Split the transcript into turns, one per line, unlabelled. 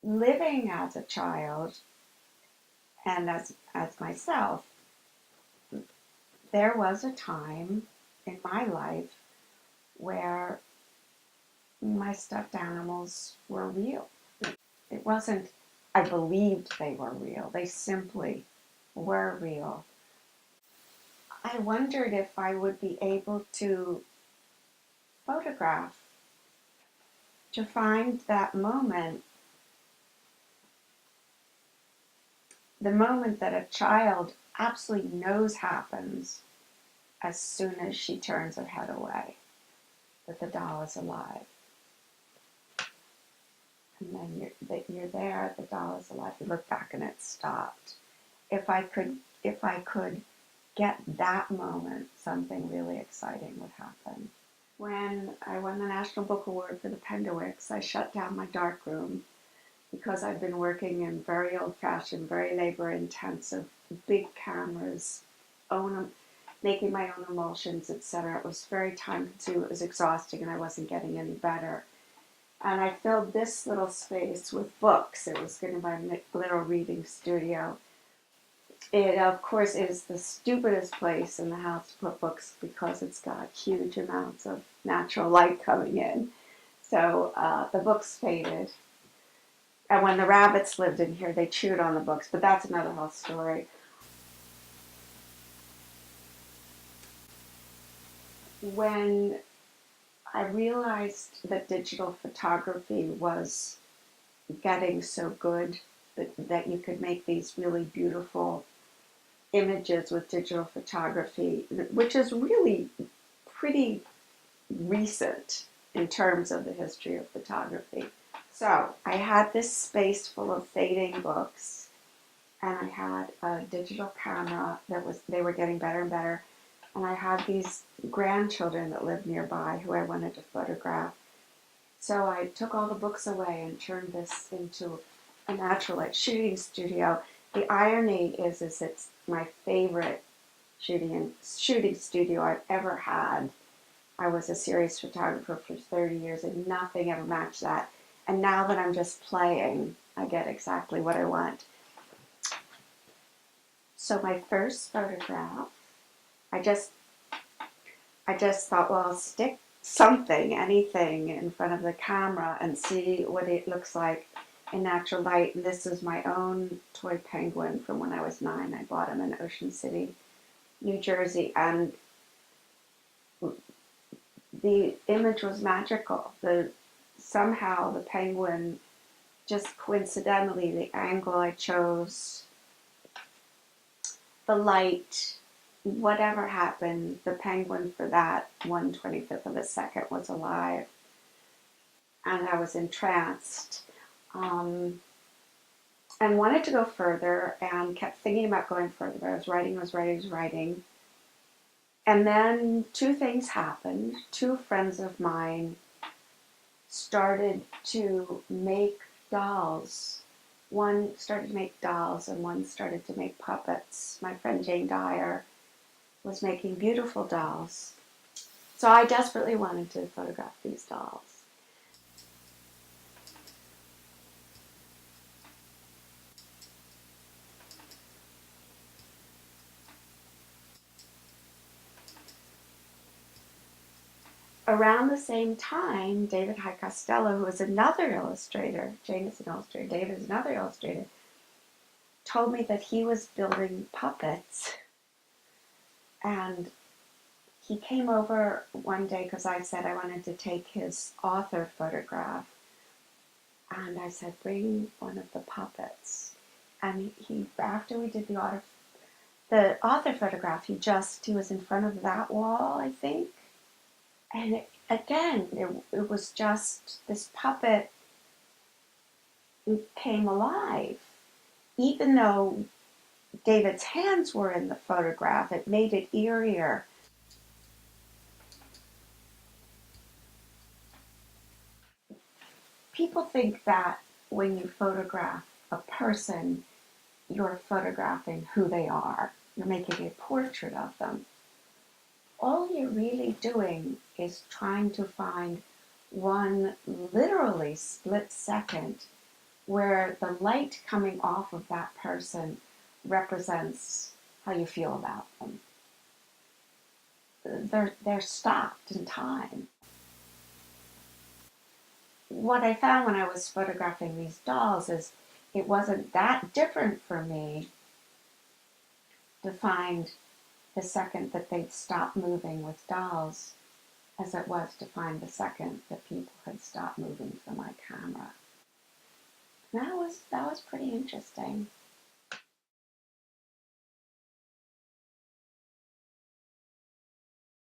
living as a child and as myself, there was a time in my life where my stuffed animals were real. It wasn't, I believed they were real. They simply were real. I wondered if I would be able to photograph, to find that moment, the moment that a child absolutely knows happens as soon as she turns her head away, that the doll is alive. And then you're there, the doll is alive. You look back and it stopped. If I could get that moment, something really exciting would happen. When I won the National Book Award for the Pendowicks, I shut down my darkroom because I've been working in very old-fashioned, very labor-intensive, big cameras, making my own emulsions, etc. It was very time-consuming, it was exhausting, and I wasn't getting any better. And I filled this little space with books. It was going to be my little reading studio. It, of course, is the stupidest place in the house to put books because it's got huge amounts of natural light coming in. So the books faded. And when the rabbits lived in here, they chewed on the books, but that's another whole story. When I realized that digital photography was getting so good that you could make these really beautiful images with digital photography, which is really pretty recent in terms of the history of photography. So I had this space full of fading books, and I had a digital camera they were getting better and better, and I had these grandchildren that lived nearby who I wanted to photograph. So I took all the books away and turned this into a natural light shooting studio. The irony is it's my favorite shooting studio I've ever had. I was a series photographer for 30 years and nothing ever matched that. And now that I'm just playing, I get exactly what I want. So my first photograph, I just thought, well, I'll stick something, anything in front of the camera and see what it looks like in natural light. And this is my own toy penguin from when I was 9. I bought him in Ocean City, New Jersey, and the image was magical. Somehow the penguin, just coincidentally, the angle I chose, the light, whatever happened, the penguin for that 1/25th of a second was alive. And I was entranced. And wanted to go further and kept thinking about going further. But I was writing. And then two things happened. Two friends of mine started to make dolls. One started to make dolls and one started to make puppets. My friend Jeanne Dyer was making beautiful dolls. So I desperately wanted to photograph these dolls. Around the same time, Hyde Costello, who is another illustrator, Jane is an illustrator, David is another illustrator, told me that he was building puppets. And he came over one day because I said I wanted to take his author photograph. And I said, bring one of the puppets. And after we did the author photograph, he was in front of that wall, I think. And it was just, this puppet came alive. Even though David's hands were in the photograph, it made it eerier. People think that when you photograph a person, you're photographing who they are. You're making a portrait of them. All you're really doing is trying to find one literally split second where the light coming off of that person represents how you feel about them. They're stopped in time. What I found when I was photographing these dolls is it wasn't that different for me to find the second that they'd stopped moving with dolls as it was to find the second that people had stopped moving for my camera. That was pretty interesting.